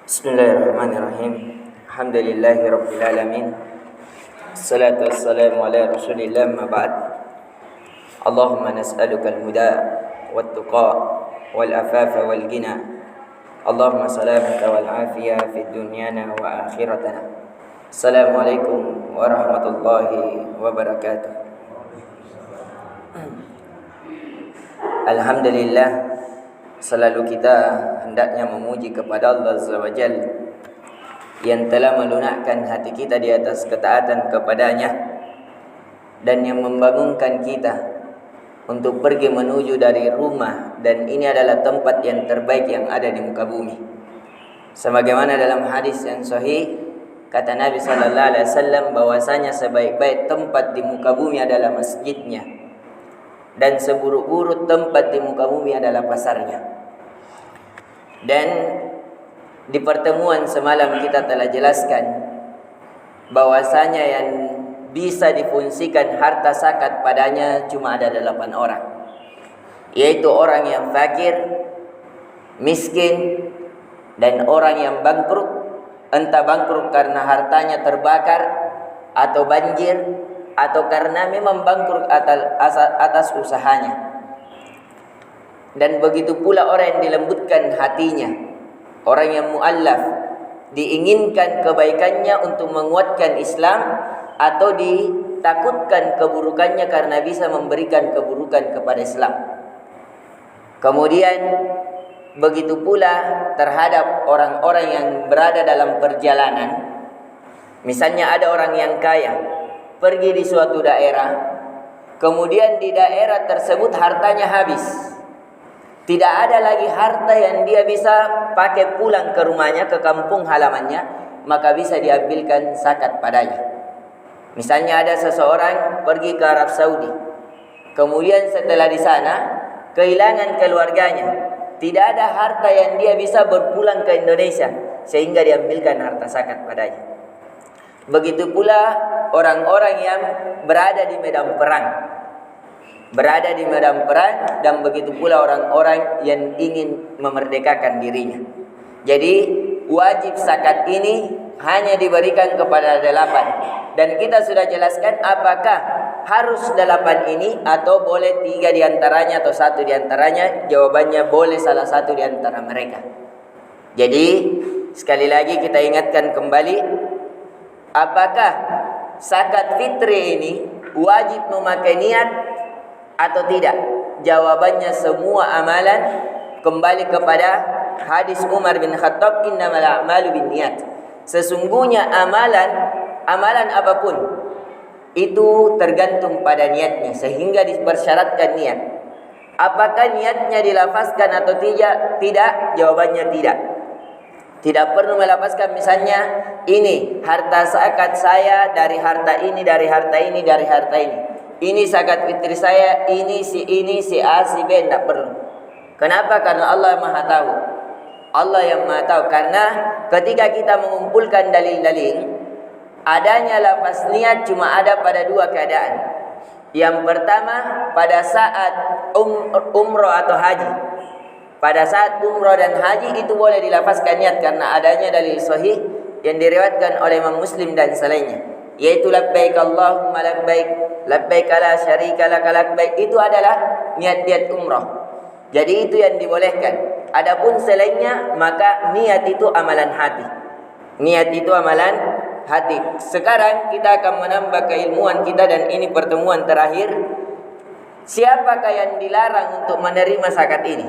Bismillahirrahmanirrahim. Alhamdulillahi rabbil alamin. Assalatu wassalamu ala Rasulillah ma ba'd. Allahumma nas'aluka al-huda wat-tuqa wal-afafa wal-ghina. Allahumma salamata wal afiyah fid dunyana wa akhiratana. Assalamualaikum warahmatullahi wabarakatuh. Alhamdulillah, selalu kita hendaknya memuji kepada Allah Azza wa Jalla yang telah melunakkan hati kita di atas ketaatan kepadanya dan yang membangunkan kita untuk pergi menuju dari rumah, dan ini adalah tempat yang terbaik yang ada di muka bumi. Sebagaimana dalam hadis yang sahih, kata Nabi sallallahu alaihi wasallam bahwasanya sebaik-baik tempat di muka bumi adalah masjidnya, dan seburuk-buruk tempat di muka bumi adalah pasarnya. Dan di pertemuan semalam kita telah jelaskan bahwasanya yang bisa difungsikan harta zakat padanya cuma ada 8 orang, yaitu orang yang fakir, miskin, dan orang yang bangkrut, entah bangkrut karena hartanya terbakar atau banjir, atau karena memang bangkrut atas usahanya. Dan begitu pula orang yang dilembutkan hatinya, orang yang mu'allaf, diinginkan kebaikannya untuk menguatkan Islam, atau ditakutkan keburukannya karena bisa memberikan keburukan kepada Islam. Kemudian begitu pula terhadap orang-orang yang berada dalam perjalanan. Misalnya ada orang yang kaya pergi di suatu daerah, kemudian di daerah tersebut hartanya habis, tidak ada lagi harta yang dia bisa pakai pulang ke rumahnya, ke kampung halamannya, maka bisa diambilkan zakat padanya. Misalnya ada seseorang pergi ke Arab Saudi, kemudian setelah di sana kehilangan keluarganya, tidak ada harta yang dia bisa berpulang ke Indonesia, sehingga diambilkan harta zakat padanya. Begitu pula orang-orang yang berada di medan perang, dan begitu pula orang-orang yang ingin memerdekakan dirinya. Jadi wajib zakat ini hanya diberikan kepada 8. Dan kita sudah jelaskan apakah harus 8 ini atau boleh 3 diantaranya atau 1 diantaranya. Jawabannya boleh salah satu diantara mereka. Jadi sekali lagi kita ingatkan kembali, apakah zakat fitri ini wajib memakai niat atau tidak? Jawabannya semua amalan kembali kepada hadis Umar bin Khattab, innamal a'malu binniyat. Sesungguhnya amalan apapun itu tergantung pada niatnya, sehingga dipersyaratkan niat. Apakah niatnya dilafazkan atau tidak? Jawabannya tidak. Tidak perlu melafazkan misalnya, ini harta zakat saya dari harta ini, dari harta ini, dari harta ini. Ini zakat fitri saya, ini, si A, si B, tidak perlu. Kenapa? Karena Allah yang Maha tahu. Allah yang Maha tahu. Karena ketika kita mengumpulkan dalil-dalil, adanya lafaz niat cuma ada pada 2 keadaan. Yang pertama, pada saat umroh atau haji. Pada saat umroh dan haji itu boleh dilafazkan niat karena adanya dalil sahih yang diriwayatkan oleh Imam Muslim dan selainnya, yaitu labbaik Allahumma labbaik, labbaik la syarika lak labbaik. Itu adalah niat-niat umrah. Jadi itu yang dibolehkan. Adapun selainnya maka niat itu amalan hati. Niat itu amalan hati. Sekarang kita akan menambah keilmuan kita, dan ini pertemuan terakhir. Siapakah yang dilarang untuk menerima zakat ini?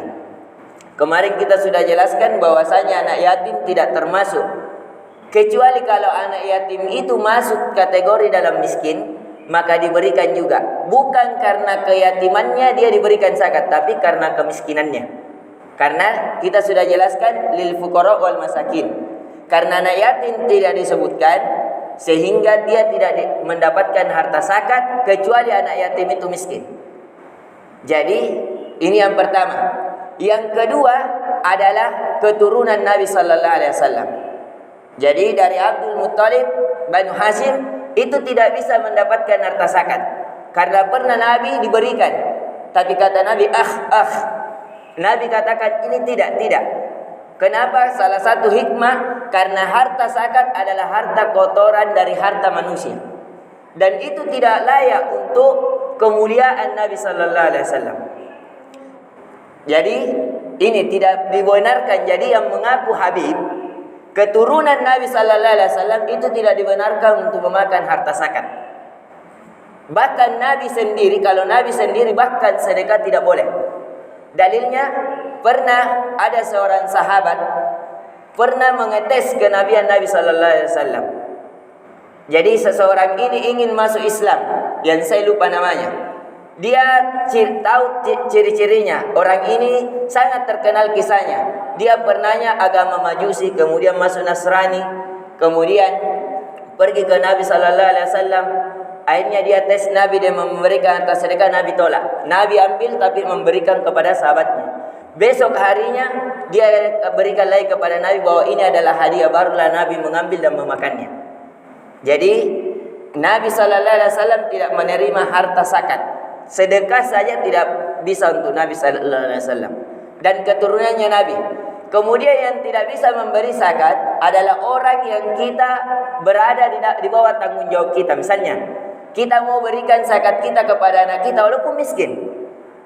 Kemarin kita sudah jelaskan bahwasanya anak yatim tidak termasuk, kecuali kalau anak yatim itu masuk kategori dalam miskin, maka diberikan juga. Bukan karena keyatimannya dia diberikan zakat, tapi karena kemiskinannya. Karena kita sudah jelaskan lil fuqara wal masakin. Karena anak yatim tidak disebutkan, sehingga dia tidak mendapatkan harta zakat kecuali anak yatim itu miskin. Jadi ini yang pertama. Yang kedua adalah keturunan Nabi sallallahu alaihi wasallam. Jadi dari Abdul Muttalib, Banu Hashim itu tidak bisa mendapatkan harta zakat karena pernah Nabi diberikan, tapi kata Nabi Nabi katakan ini tidak. Kenapa? Salah satu hikmah karena harta zakat adalah harta kotoran dari harta manusia. Dan itu tidak layak untuk kemuliaan Nabi sallallahu alaihi wasallam. Jadi ini tidak dibenarkan. Jadi yang mengaku Habib, keturunan Nabi sallallahu alaihi wasallam itu tidak dibenarkan untuk memakan harta zakat. Bahkan Nabi sendiri, kalau Nabi sendiri bahkan sedekah tidak boleh. Dalilnya, pernah ada seorang sahabat pernah mengetes kenabian Nabi sallallahu alaihi wasallam. Jadi seseorang ini ingin masuk Islam, yang saya lupa namanya. Dia tahu ciri-cirinya. Orang ini sangat terkenal kisahnya. Dia pernahnya agama Majusi, kemudian masuk Nasrani, kemudian pergi ke Nabi sallallahu alaihi wasallam. Akhirnya dia tes Nabi, dia memberikan harta sedekah, Nabi tolak. Nabi ambil tapi memberikan kepada sahabatnya. Besok harinya dia berikan lagi kepada Nabi bahwa ini adalah hadiah, barulah Nabi mengambil dan memakannya. Jadi Nabi sallallahu alaihi wasallam tidak menerima harta zakat. Sedekah saja tidak bisa untuk Nabi sallallahu alaihi wasallam dan keturunannya Nabi. Kemudian yang tidak bisa memberi zakat adalah orang yang kita berada di bawah tanggung jawab kita. Misalnya, kita mau berikan zakat kita kepada anak kita walaupun miskin,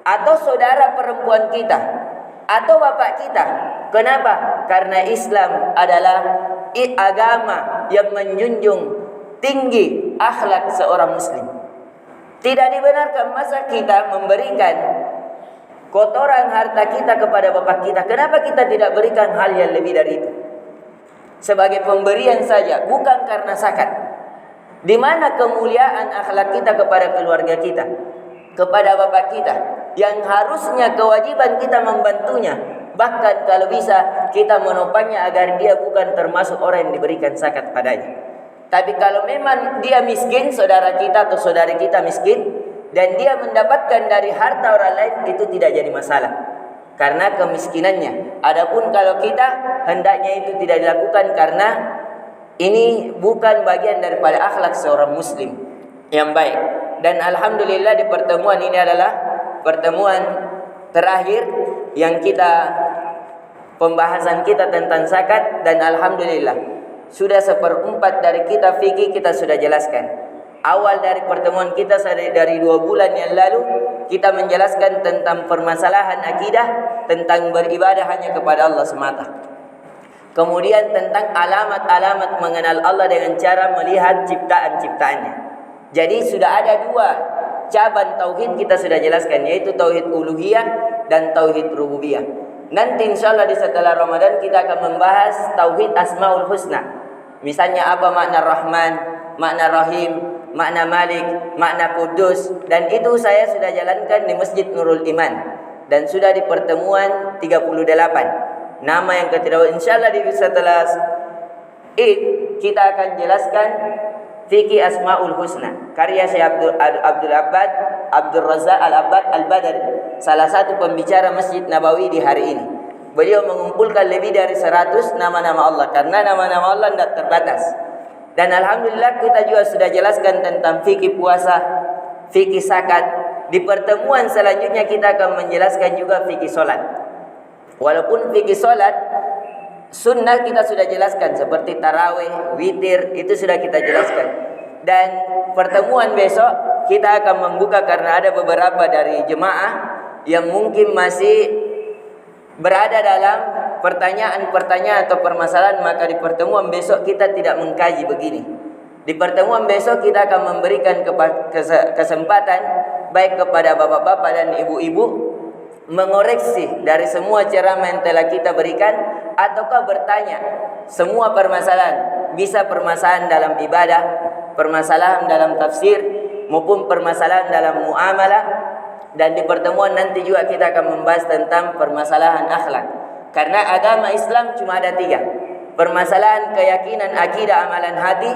atau saudara perempuan kita, atau bapak kita. Kenapa? Karena Islam adalah agama yang menjunjung tinggi akhlak seorang muslim. Tidak dibenarkan masa kita memberikan kotoran harta kita kepada bapak kita. Kenapa kita tidak berikan hal yang lebih dari itu? Sebagai pemberian saja, bukan karena zakat. Di mana kemuliaan akhlak kita kepada keluarga kita, kepada bapak kita, yang harusnya kewajiban kita membantunya. Bahkan kalau bisa kita menopangnya agar dia bukan termasuk orang yang diberikan zakat padanya. Tapi kalau memang dia miskin, saudara kita atau saudari kita miskin, dan dia mendapatkan dari harta orang lain, itu tidak jadi masalah karena kemiskinannya. Adapun kalau kita, hendaknya itu tidak dilakukan karena ini bukan bagian daripada akhlak seorang muslim yang baik. Dan alhamdulillah di pertemuan ini adalah pertemuan terakhir yang pembahasan kita tentang zakat, dan alhamdulillah sudah 1/4 dari kitab fikih kita sudah jelaskan. Awal dari pertemuan kita dari 2 bulan yang lalu, kita menjelaskan tentang permasalahan akidah, tentang beribadah hanya kepada Allah semata. Kemudian tentang alamat-alamat mengenal Allah dengan cara melihat ciptaan-ciptaannya. Jadi sudah ada 2 cabang tauhid kita sudah jelaskan, yaitu tauhid uluhiyah dan tauhid rububiyah. Nanti insyaallah di setelah Ramadan kita akan membahas tauhid asmaul husna. Misalnya apa makna Rahman, makna Rahim, makna Malik, makna Kudus. Dan itu saya sudah jalankan di Masjid Nurul Iman, dan sudah di pertemuan 38. Nama yang ketiga, insyaallah di setelah Id kita akan jelaskan Fikih Asmaul Husna, karya Syekh Abdul Razak Al-Abbad Al-Badri, salah satu pembicara Masjid Nabawi di hari ini. Beliau mengumpulkan lebih dari 100 nama-nama Allah, karena nama-nama Allah tidak terbatas. Dan alhamdulillah kita juga sudah jelaskan tentang fikih puasa, fikih zakat. Di pertemuan selanjutnya kita akan menjelaskan juga fikih solat. Walaupun fikih solat sunnah kita sudah jelaskan, seperti tarawih, witir, itu sudah kita jelaskan. Dan pertemuan besok kita akan membuka, karena ada beberapa dari jemaah yang mungkin masih berada dalam pertanyaan-pertanyaan atau permasalahan, maka di pertemuan besok kita tidak mengkaji begini. Di pertemuan besok kita akan memberikan kesempatan baik kepada bapak-bapak dan ibu-ibu mengoreksi dari semua ceramah yang telah kita berikan, ataukah bertanya semua permasalahan, bisa permasalahan dalam ibadah, permasalahan dalam tafsir, maupun permasalahan dalam muamalah. Dan di pertemuan nanti juga kita akan membahas tentang permasalahan akhlak, karena agama Islam cuma ada 3: permasalahan keyakinan, akidah, amalan hati,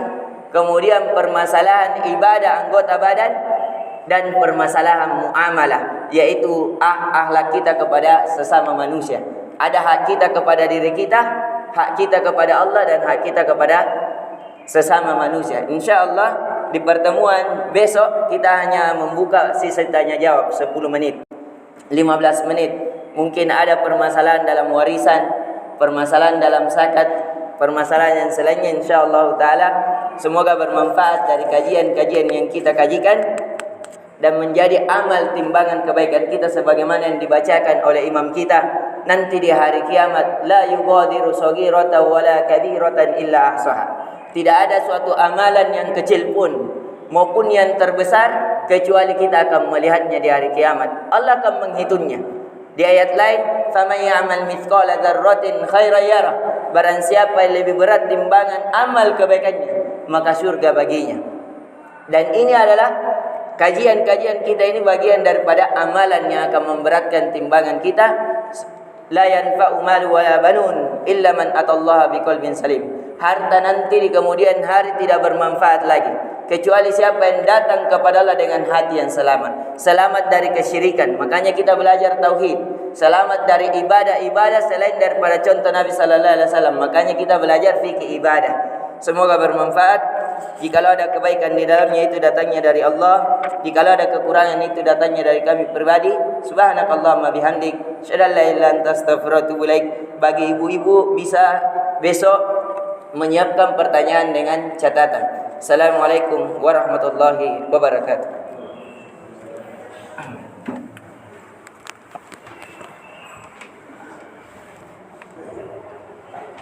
kemudian permasalahan ibadah anggota badan, dan permasalahan muamalah, yaitu akhlak kita kepada sesama manusia. Ada hak kita kepada diri kita, hak kita kepada Allah, dan hak kita kepada sesama manusia. InsyaAllah di pertemuan besok kita hanya membuka sesi tanya jawab 10 menit, 15 menit. Mungkin ada permasalahan dalam warisan, permasalahan dalam zakat, permasalahan yang selainnya, insyaallah taala semoga bermanfaat dari kajian-kajian yang kita kajikan dan menjadi amal timbangan kebaikan kita sebagaimana yang dibacakan oleh imam kita nanti di hari kiamat. La yughadiru saghiratan wala kabiratan illa ahsaha. Tidak ada suatu amalan yang kecil pun maupun yang terbesar kecuali kita akan melihatnya di hari kiamat. Allah akan menghitungnya. Di ayat lain, faman ya'mal mithqala dzarratin khairan yarah. Barang siapa yang lebih berat timbangan amal kebaikannya, maka surga baginya. Dan ini adalah kajian-kajian kita ini bagian daripada amalan yang akan memberatkan timbangan kita. La yanfa'u malu wala banun illa man atallaha biqalbin salim. Harta nanti di kemudian hari tidak bermanfaat lagi kecuali siapa yang datang kepada Allah dengan hati yang selamat. Selamat dari kesyirikan. Makanya kita belajar tauhid. Selamat dari ibadah-ibadah selain daripada contoh Nabi sallallahu alaihi wasallam. Makanya kita belajar fikih ibadah. Semoga bermanfaat. Jikalau ada kebaikan di dalamnya itu datangnya dari Allah. Jikalau ada kekurangan itu datangnya dari kami pribadi. Subhanakallahumma bihamdik, asyhadu an la ilaha illa anta astaghfiruka wa atubu ilaik. Bagi ibu-ibu bisa besok menyiapkan pertanyaan dengan catatan. Assalamualaikum warahmatullahi wabarakatuh.